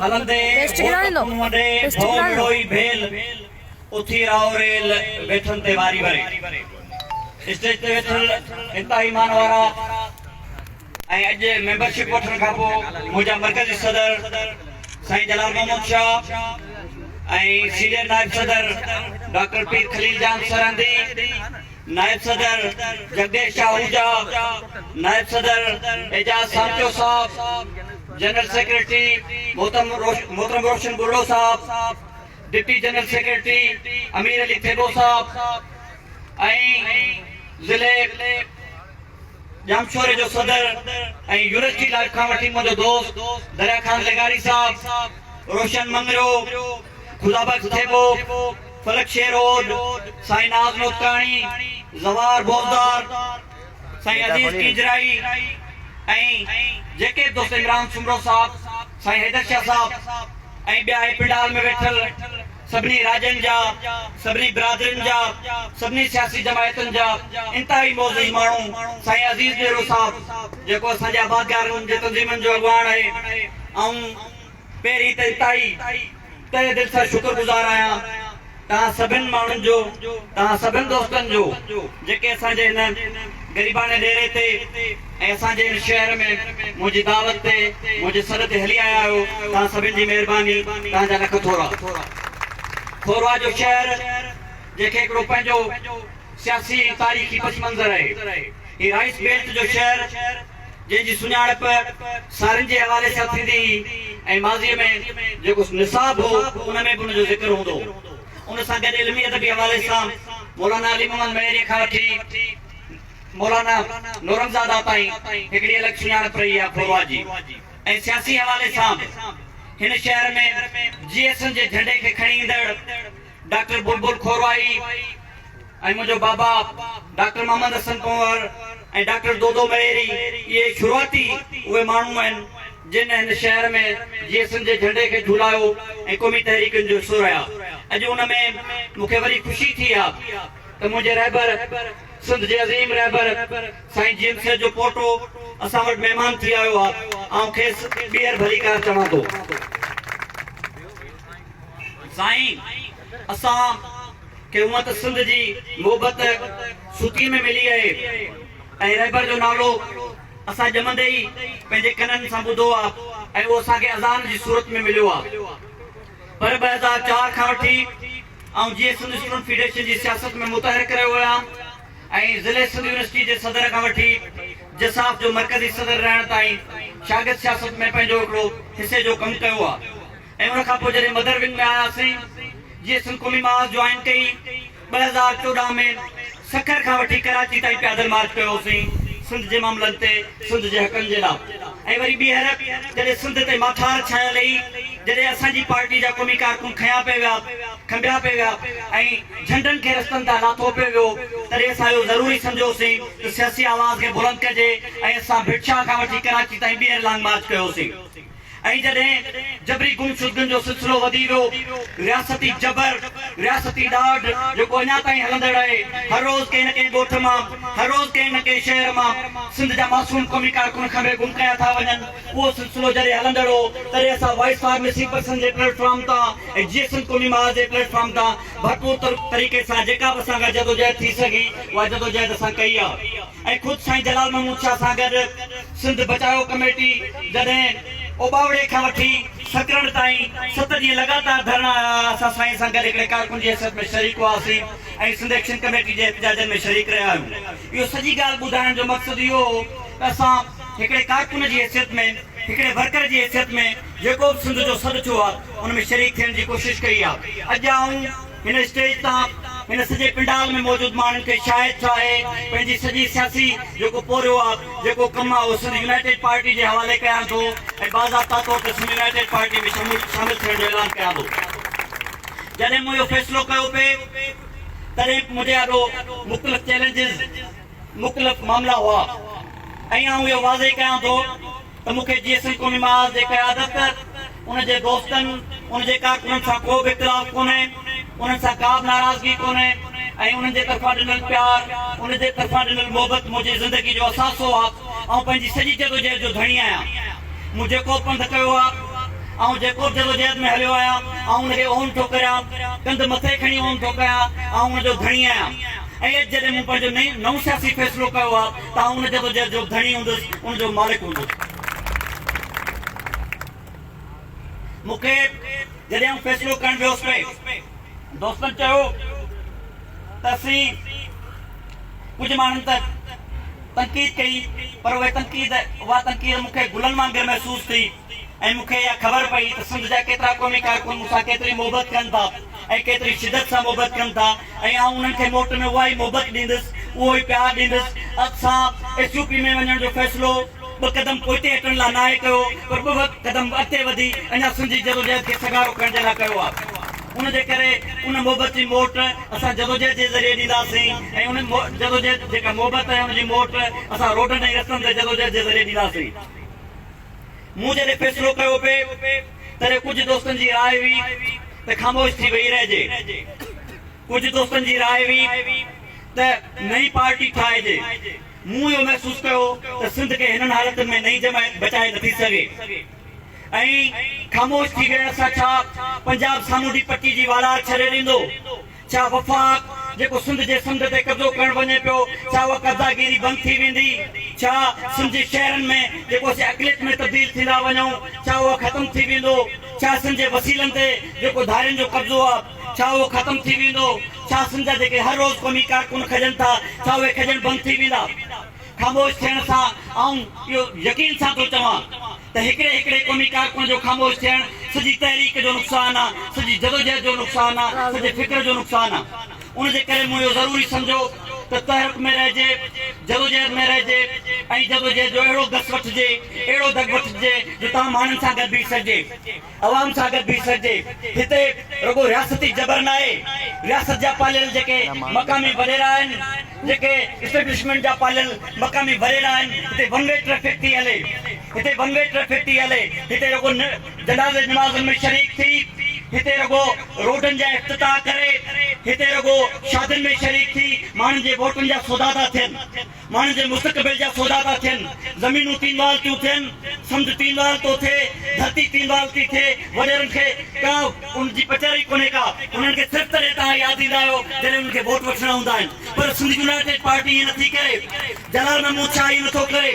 हलंदे भेल उथी राव रेल वेठन ते वारी वरे स्टेज ते वेठल इंतहाई मान वारा ऐं अॼु मेंबरशिप वठण खां पोइ मुंहिंजा मरकज़ी सदर साईं जलाल मोहम्मद शाह ऐं सीनियर नायब सदर डॉक्टर पीर खलील जान सरहंदी, नायब सदर जगदीश शाह आहूजा, नायब सदर एजाज सामचो साहब, जनरल सेक्रेटरी मोहतरम रोशन बुर्रो साहब, डिप्टी जनरल सेक्रेटरी अमीर अली थेबो साहब ऐं ज़िले जामशोरे जो सदर ऐं यूनिवर्सिटी लाइफ खां वठी मुंहिंजो दोस्त दरिया खान लेगारी साहब, रोशन मंगरो, खुदाबख्श थेबो, फलक शेरोड, साईं नाज़ नोतकाणी, ज़वार बोज़दार, साईं अजीज कीजराई ऐं जेके दोस्त इमरान सुमरो साहब, साईं हैदर शाह साहब ऐं ॿिया पिंडाल में वेठल सभिनी राज्यनि जा, सभिनी बिरादरियुनि जा, सभिनी सियासी जमायतुनि जा इंतहाई मौज़ूज़ माण्हू, साईं अज़ीज़ डेरो साहब जेको असांजे आबादगारनि जे तंज़ीमनि जो अॻुवाण आहे, ऐं पहिरीं त इंतहाई तहे दिलि सां शुक्रगुज़ार आहियां तव्हां सभिनि माण्हुनि जो, तव्हां सभिनि दोस्तनि जो जेके असांजे हिन ग़रीबाने डेरे ते ऐं असांजे हिन शहर में मुंहिंजी दावत ते मुंहिंजे सर ते हली आया आहियो। तव्हां सभिनि जी महिरबानी, तव्हांजा लख थोरा। खोरवा जो शहर जंहिंखे हिकिड़ो पंहिंजो सियासी तारीख़ी पस मंज़र आहे, हीउ राइस बेल्ट जो शहर जंहिंजी सुञाणप सारनि जे हवाले सां थींदी ऐं माज़ीअ में जेको निसाब हो उन में बि उनजो ज़िक्र हूंदो। उन सां गॾु इल्मी अदबी हवाले सां मौलाना अली मोहम्मद मेहरी खां वठी मौलाना नौरंगज़ादा ताईं हिकिड़ी अलॻि सुञाणप रही आहे खोरवा जी। ऐं सियासी हवाले सां हिन शहर में GSM जे झंडे खे खणी ईंदड़ डॉक्टर बुलबुल खोरवाई ऐं मुंहिंजो बाबा डॉक्टर मोहम्मद हसन कंवर ऐं डॉक्टर दोदो मेहरी, इहे शुरूआती उहे माण्हू आहिनि जिन हिन शहर में GSM जे झंडे खे झूलायो ऐं क़ौमी तहरीकुनि जो हिसो रहिया। अॼु उन में मूंखे वरी ख़ुशी थी आहे त मुंहिंजे रहबर सिंध जे अज़ीम रहबर साईं GMC जो पोटो असां वटि महिमान थी आयो आहे। ऐं खेसि ॿीहर भली कार चवां थो। साईं असां खे हूअं त सिंध जी मोहबत सुती में मिली आहे ऐं रहबर जो नालो असां ॼमंदे ई पंहिंजे कननि सां ॿुधो आहे ऐं उहो असांखे अज़ान जी सूरत में मिलियो आहे। पर 2004 खां वठी ऐं GSM स्टूडेंट फेडरेशन जी सियासत में मुतहर करे विया ऐं ज़िले सिंध यूनिवर्सिटी जे सदर खां वठी जसाफ जो मरकज़ी सदर रहण ताईं शागिर्द सियासत में पंहिंजो हिकिड़ो हिसे जो कमु कयो आहे। ऐं उन खां पोइ जॾहिं मदर विंग में आयासीं, GSM क़ौमी महाज जॉइन कई 2014 में सखर खां वठी कराची ताईं पैदल मार्च कयोसीं सिंध जे मामलनि ते, सिंध जे हक़नि जे लाइ। ऐं वरी ॿीहर जॾहिं सिंध ते माथार छायल हुई, जॾहिं असांजी पार्टी जा क़ौमी कारकुन खयां पिया विया, खंबिया पिया विया ऐं झंडनि खे रस्तनि तां लाथो पियो वियो, तॾहिं असां इहो ज़रूरी सम्झोसीं त सियासी आवाज़ खे बुलंद कजे ऐं असां भिटशाह खां वठी कराची ताईं ॿीहर लॉन्ग मार्च कयोसीं। ऐं जॾहिं जबरी गुमशुदगियुनि जो सिलसिलो वधी वियो, रियासती जबर, रियासती ॾाढ जेको अञा ताईं हलंदड़ आहे, हर रोज़ कंहिं न कंहिं ॻोठ मां, हर रोज़ कंहिं न कंहिं शहर मां सिंध जा मासूम क़ौमी कारकुन खंबे गुम कया था वञनि, उहो सिलसिलो जॾहिं हलंदड़ हो तॾहिं असां voice for missing person J platform तां ऐं GSM क़ौमी महाज जे प्लेटफॉर्म तां भरपूर तरीक़े सां जेका बि असां खां जदोजहद थी सघी उहा जदोजहद असां कई आहे। ऐं ख़ुदि साईं जलाल महमूद शाह सां गॾु सिंध बचाओ कमेटी जॾहिं ओबावड़े खां वठी सकरण ताईं 7 ॾींहं लगातार धरना असां साईं सां गॾु हिकिड़े कारकुन जी हैसियत में शरीक हुआसीं ऐं सिंध एक्शन कमेटी जे एहतजाजनि में शरीक रहिया आहियूं। इहो सॼी ॻाल्हि ॿुधाइण जो मक़सदु इहो हो त असां हिकिड़े कारकुन जी हैसियत में, हिकिड़े वर्कर जी हैसियत में जेको बि सिंध जो सॾु थियो आहे उन में शरीक थियण जी कोशिशि कई आहे। अॼु आऊं हिन स्टेज तां हिन सॼे पिंडाल में मौजूदु माण्हुनि खे शायदि छा आहे पंहिंजी सॼी सियासी जेको पोरियो आहे, जेको कमु आहे उहो सिंध यूनाइटेड पार्टी जे हवाले कयां थो ऐं बाज़ाब्ता तौर ते सिंध यूनाइटेड पार्टी में शामिल थियण जो ऐलान कयां थो। जॾहिं मूं इहो फ़ैसिलो कयो पिए तॾहिं मुंहिंजे ॾाढो मुख़्तलिफ़ चैलेंजिस, मुख़्तलिफ़ मामला हुआ ऐं आउं इहो वाज़े कयां थो त मूंखे GSM क़ौमी महाज जे क़यादत, उनजे दोस्तनि, उनजे कारकुननि सां को बि इख़्तिलाफ़ कोन्हे, उन्हनि सां का बि नाराज़गी कोन्हे ऐं उन्हनि जे तरफ़ां ॾिनल प्यार, उनजे तरफ़ां ॾिनल मोहबत मुंहिंजी ज़िंदगी जो असासो आहे ऐं पंहिंजी सॼी जदोजहद जो धणी आहियां। मूं जेको पंध कयो आहे ऐं जेको जदोजहद में हलियो आहियां ऐं हुनखे ओन थो करियां, कंध मथे खणी ओन थो कयां ऐं हुनजो धणी आहियां। ऐं जॾहिं मूं पंहिंजो नओं सियासी फ़ैसिलो कयो आहे त हुन जदोजहद जो धणी हूंदुसि, हुनजो मालिक हूंदुसि। मूंखे जॾहिं आउं फ़ैसिलो करणु वियोसि पए, दोस्तनि चयो त असीं कुझु माण्हुनि त तनक़ीद कई, पर उहा तनक़ीद मूंखे गुलनि वांगुरु महसूस थी। ऐं मूंखे इहा ख़बर पई त सिंध जा केतिरा क़ौमी कारकुन मूंसां केतिरी मोहबत कनि था ऐं केतिरी शिदत सां मोहबत कनि था, ऐं आउं उन्हनि खे मोट में उहा ई मोहबत ॾींदुसि, उहो ई प्यारु ॾींदुसि। असां एसयूपी में वञण जो फ़ैसिलो 2 क़दम पोइते हटण लाइ नाहे कयो, पर 2 क़दम अॻिते वधी अञा सिंधी जदोजहद खे सगारो करण जे लाइ कयो आहे। उनजे करे उन मोहबत जी मोट असां जदोजहद जे ज़रिए ॾींदासीं, ऐं उन जदोजहद जेका मोहबत आहे उनजी मोट असां रोडनि ऐं रस्तनि ते जदोजहद जे ज़रिए ॾींदासीं। मूं जॾहिं फ़ैसिलो कयो पिए तॾहिं कुझु दोस्तनि जी राय हुई त ख़ामोश थी वेही रहिजे, कुझु दोस्तनि जी राय हुई त नई पार्टी ठाहिजे। मूं इहो महसूस कयो त सिंध खे हिननि हालतुनि में नई जमायत बचाए नथी सघे, ऐं ख़ामोश थी वेहण सां छा पंजाब सामूंडी पट्टी जी वालार छॾे ॾींदो? छा वफ़ाक़ जेको सिंध जे समुंड ते कब्ज़ो करणु वञे पियो, छा उहा कब्ज़ागिरी बंदि थी वेंदी? छा सिंध जे शहरनि में जेको असीं अक़लियत में तब्दील थींदा वञूं, छा उहो ख़तमु थी वेंदो? छा सिंध जे वसीलनि ते जेको धारियुनि जो कब्ज़ो आहे, छा उहो ख़तमु थी वेंदो? छा सिंध जा जेके हर रोज़ क़ौमी कारकुन खजनि था, छा उहे खजण बंदि थी वेंदा? ख़ामोश थियण सां आउं इहो यकीन सां थो चवां त हिकिड़े क़ौमी कारकुन जो ख़ामोश थियण सॼी तहरीक जो नुक़सानु आहे, सॼी जदोजहद जो नुक़सानु आहे, सॼे फ़िक्र जो नुक़सानु आहे। उनजे करे मूं इहो ज़रूरी सम्झो त तहरीक में रहिजे, जदोजहद में रहिजे, ऐं जदोजहद जो अहिड़ो गस वठिजे, अहिड़ो दग वठिजे जो तव्हां माण्हुनि सां गॾु बीह सघिजे, अवाम सां गॾु बीह सघिजे। हिते रुॻो रियासती जबर न आहे, रियासत जा पालियल जेके मक़ामी वॾेरा आहिनि, जेके इस्टेब्लिशमेंट जा पालियल मक़ामी वॾेरा आहिनि, हिते वन वे ट्रैफिक थी हले, हिते रुॻो जनाज़े नमाज़ुनि में शरीक थी, हिते रुॻो रोडनि जा इफ़्तिताह करे, हिते रुॻो शादियुनि में शरीक थी माण्हुनि जे वोटनि जा सौदा था थियनि, माण्हुनि जे मुस्तक़बिल जा सौदा था थियनि, ज़मीनूं तीनवाल थियूं थियनि, समुंड तीनवाल थो थिए, धरती तीनवाल थी थिए। वॾेरनि खे का उनजी पचर ई कोन्हे का, उन्हनि खे सिर्फ़ु तॾहिं तव्हां यादि ईंदा आहियो जॾहिं उन्हनि खे वोट वठणा हूंदा आहिनि। पर सिंध यूनाइटेड पार्टी ईअं नथी करे, जलाल महमूद शाह ईअं नथो करे,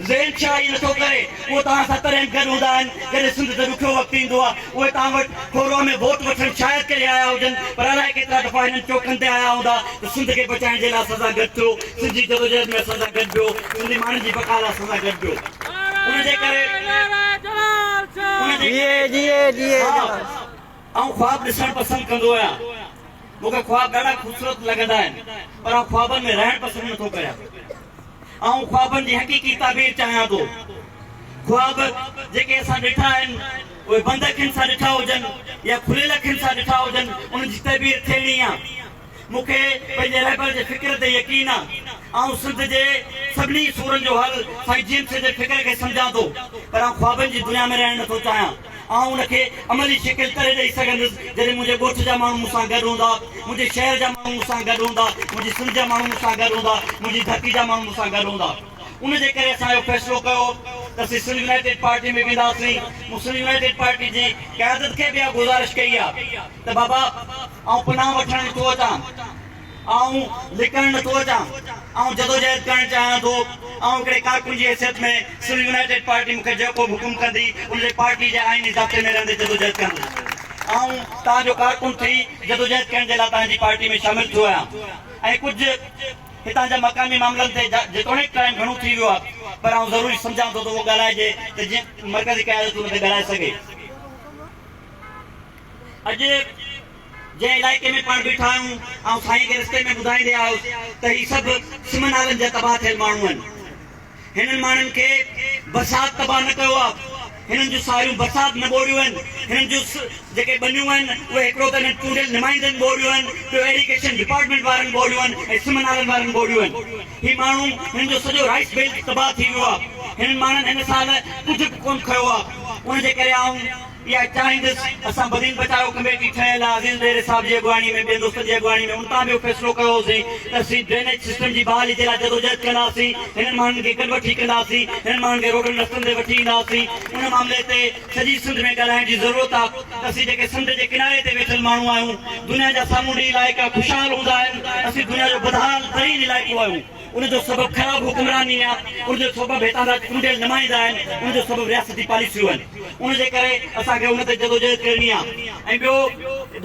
ज़ैन शाह ईअं नथो करे। उहे तव्हां सां तॾहिं गॾु हूंदा आहिनि जॾहिं सिंध ते ॾुखियो वक़्तु ईंदो आहे। उहे तव्हां वटि खोरो में वोट वठणु शायदि करे आया हुजनि, पर अलाए केतिरा दफ़ा हिननि चौकनि ते आया हूंदा त सिंध खे बचाइण जे लाइ असां सां गॾु थियो, सिंधी जदोजहद में असां सां गॾु पियो, सिंधी माण्हुनि जी बका लाइ असां सां गॾु पियो। उनजे करे आउं ख़्वाब ॾिसणु पसंदि कंदो आहियां। मूंखे ख़्वाब ॾाढा ख़ूबसूरत लॻंदा आहिनि, पर आउं ख़्वाबनि में रहणु पसंदि नथो करियां। आउं ख़्वाबनि जी हक़ीक़ी ताबीर चाहियां थो। ख़्वाब जेके असां ॾिठा आहिनि उहे बंदि अखियुनि सां ॾिठा हुजनि या खुलियल अखियुनि सां ॾिठा हुजनि, उनजी ताबीर थियणी आहे। मूंखे पंहिंजे रहबर जे फ़िक्र ते यकीन आहे। आउं सिंध जे सभिनी सूरनि जो हल साईं जेम्स जे फ़िक्र खे सम्झां थो, पर आउं ख़्वाबनि जी दुनिया में रहणु नथो चाहियां। आउं उनखे अमली शिकिल करे ॾेई सघंदुसि जॾहिं मुंहिंजे ॻोठ जा माण्हू मूंसां गॾु हूंदा, मुंहिंजे शहर जा माण्हू मूंसां गॾु हूंदा, मुंहिंजी सिंध जा माण्हू मूंसां गॾु हूंदा, मुंहिंजी धरती जा माण्हू मूंसां गॾु हूंदा। उनजे करे असां इहो फ़ैसिलो कयो त असीं सिंध यूनाइटेड पार्टी में वेंदासीं। मूं सिंध यूनाइटेड पार्टी जी क़यादत खे बि इहा गुज़ारिश कई आहे त बाबा आउं पनाह वठणु नथो अचां, आउं लिकणु नथो अचां, आउं जदोजहद करणु चाहियां थो। आउं हिकिड़े कारकुन जी हैसियत में सिंध यूनाइटेड पार्टी मूंखे जेको बि हुकुम कंदी उनजे पार्टी जे आईनी ज़ाब्ते में रहंदे जदोजहद कंदुसि। आउं तव्हांजो कारकुन थी जदोजहद करण जे लाइ तव्हांजी पार्टी में शामिल थियो आहियां। ऐं कुझु हितां जा मक़ामी मामलनि ते जेतोणीकि टाइम घणो थी वियो आहे, पर आउं ज़रूरी सम्झां थो त उहो ॻाल्हाइजे त जीअं मर्कज़ी क़यादत हुन ते ॻाल्हाए सघे। अॼु जंहिं इलाइक़े में पाण बीठा आहियूं, ऐं साईं खे रस्ते में ॿुधाईंदे आयुसि त ही सभु सिम नालनि जा तबाह थियल माण्हू आहिनि। हिननि माण्हुनि खे बरसाति तबाह न कयो आहे, हिननि जूं सारियूं बरसाति न ॿोड़ियूं आहिनि, हिननि जूं जेके बनियूं आहिनि उहे हिकिड़ो त हिननि चूंडियल नुमाइंदनि ॿोड़ियूं आहिनि, ॿियो एजुकेशन डिपार्टमेंट वारनि ॿोड़ियूं आहिनि ऐं सिम नालनि वारनि ॿोड़ियूं आहिनि। ही माण्हू हिननि जो सॼो राइस बेल्ट तबाह थी वियो आहे। हिननि माण्हुनि हिन साल कुझु बि कोन खयो आहे। उनजे करे आउं या चाहींदुसि असां बदीन बचाओ कमेटी ठहियल आहे अज़ीज़ डेरे साहब जी अॻुवाणी में ॿियनि दोस्तनि जी अॻुवाणी में उतां बि फ़ैसिलो कयोसीं त असीं ड्रेनेज सिस्टम जी बहाली जे लाइ जदोजहद कंदासीं हिननि माण्हुनि खे गॾु वठी कंदासीं हिननि माण्हुनि खे रोडनि रस्तनि ते वठी ईंदासीं उन मामले ते सॼी सिंध में ॻाल्हाइण जी ज़रूरत आहे त असीं जेके सिंध जे किनारे ते वेठल माण्हू आहियूं दुनिया जा सामूंडी इलाइक़ा ख़ुशहाल हूंदा आहिनि असीं दुनिया जो बदहाल तरीन इलाइक़ो आहियूं उनजो सबबु ख़राबु हुकुमरानी आहे उनजो सबबु हितां जा चूंडियल नुमाइंदा आहिनि उनजो सबबु रियासती पॉलिसियूं आहिनि उनजे करे असांखे उन ते जदोजहद करणी आहे ऐं ॿियो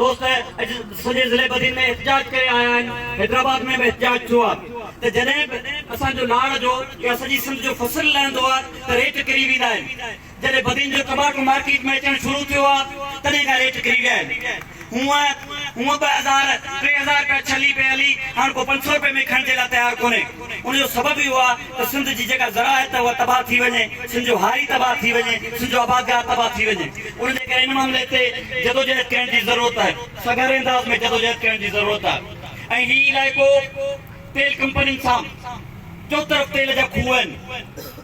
दोस्त अॼु सॼे ज़िले बदीन में एहतिजाज करे आया आहिनि हैदराबाद में बि एहतिजाज थियो आहे त जॾहिं बि असांजो लाड़ जो या सॼी सिंध जो फसल लहंदो आहे त रेट किरी वेंदा आहिनि जॾहिं बदीन जो टमाटो मार्केट में अचणु शुरू थियो आहे तॾहिं खां रेट किरी विया आहिनि हूअं 2000 3000 रुपया छली पे हली हाणे को 500 रुपए में खणण जे लाइ तयारु कोन्हे उनजो सबबु इहो आहे त सिंध जी जेका ज़राअत उहा तबाह थी वञे सिंध जो हारी तबाह थी वञे सिंध जो आबादगाह तबाह थी वञे उनजे करे इन मामले ते जदोजहद करण जी ज़रूरत आहे सॻड़े अंदाज़ में जदोजहद करण जी ज़रूरत आहे ऐं हीउ इलाइक़ो तेल कंपनियुनि सां चो तरफ़ तेल जा खूह आहिनि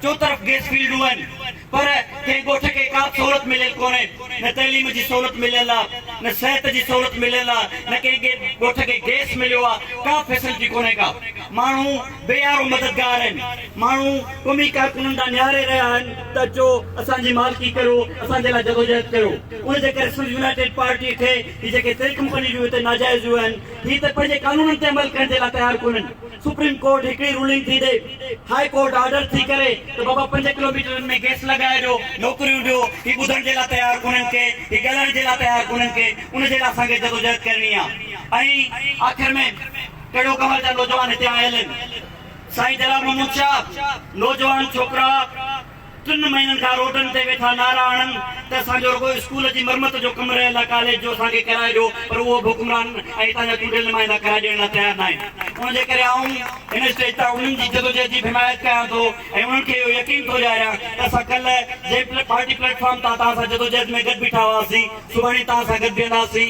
चो तरफ़ गैस फील्डूं आहिनि पर कंहिं ॻोठ खे का सहूलियत मिलियल कोन्हे न तइलीम जी सहूलियत मिलियल आहे न सिहत जी सहूलियत मिलियल आहे न कंहिं ॻोठ खे गैस मिलियो आहे का फैसिलिटी कोन्हे का माण्हू बेयारो मददगार आहिनि माण्हू क़ौमी कारकुननि ॾांहुं निहारे रहिया आहिनि त अचो असांजी मालिकी करो असांजे लाइ जदोजहद कयो उनजे करे सिंध यूनाइटेड पार्टी खे हीअ जेके तेल कंपनियूं जूं हिते नाजाइज़ूं आहिनि हीअ त पंहिंजे कानूननि ते अमल करण जे लाइ तयारु कोन्हनि सुप्रीम कोर्ट हिकिड़ी रूलिंग थी ॾे हाई कोर्ट ऑर्डर थी करे त बाबा 5 किलोमीटरनि में गैस लॻाए ॾियो नौकरियूं ॾियो हीअ ॿुधण जे लाइ तयारु कोन्हनि खे हीअ ॻाल्हाइण जे लाइ तयारु कोन्हनि खे उनजे लाइ असांखे जदोजहद करणी आहे ऐं आख़िर में कहिड़ो कमल जा नौजवान हिते आयल आहिनि साईं जलाल महमूद शाह नौजवान छोकिरा 3 महीननि खां रोडनि ते वेठा नारा आणनि त असांजो रुॻो स्कूल जी मरमत जो कमु रहियल आहे कॉलेज जो असांखे कराए ॾियो पर उहो बि हुकुमरान ऐं हितां जा चूंडियल नुमाइंदा कराए ॾियण लाइ तयारु न आहिनि उनजे करे आऊं हिन स्टेज तां उन्हनि जी जदोजहद जी हिमायत कयां थो ऐं उन्हनि खे इहो यकीन थो ॾियारियां त असां कल्ह जंहिं पार्टी प्लेटफॉर्म तां तव्हां सां जदोजहद में गॾु बीठा हुआसीं सुभाणे तव्हां सां गॾु बीहंदासीं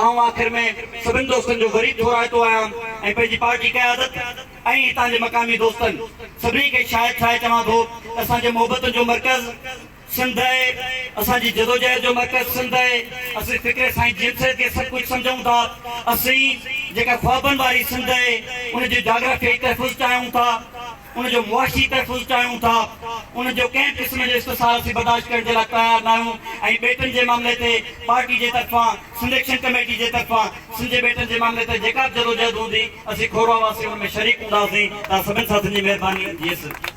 आऊं आख़िर में सभिनी दोस्तनि जो वरी थोराइतो आहियां ऐं पंहिंजी पार्टी क़यादत ऐं हितां जे मक़ामी दोस्तनि सभिनी खे शायदि ठाहे चवां थो असांजे मोहबतनि जो मर्कज़ सिंध आहे असांजी जदोजहद जो मर्कज़ सिंध आहे असीं फ़िक्र साईं जिनसियत खे सभु कुझु सम्झूं था असीं जेका ख्वाबनि वारी सिंध आहे उनजी जाग्राफी तहफ़ुज़ चाहियूं था उनजो मुआशी तहफ़ुज़ चाहियूं था उनजो कंहिं क़िस्म जो इस्तिसार असीं बर्दाश्त करण जे लाइ तयारु न आहियूं ऐं बेटनि जे मामले ते पार्टी जे तरफ़ां सिंध एक्शन कमेटी जे तरफ़ां सिंध जे बेटनि जे मामले ते जेका जदोजहद हूंदी असीं खोरवासीं हुन में शरीक हूंदासीं तव्हां सभिनी साथियुनि जी महिरबानी जी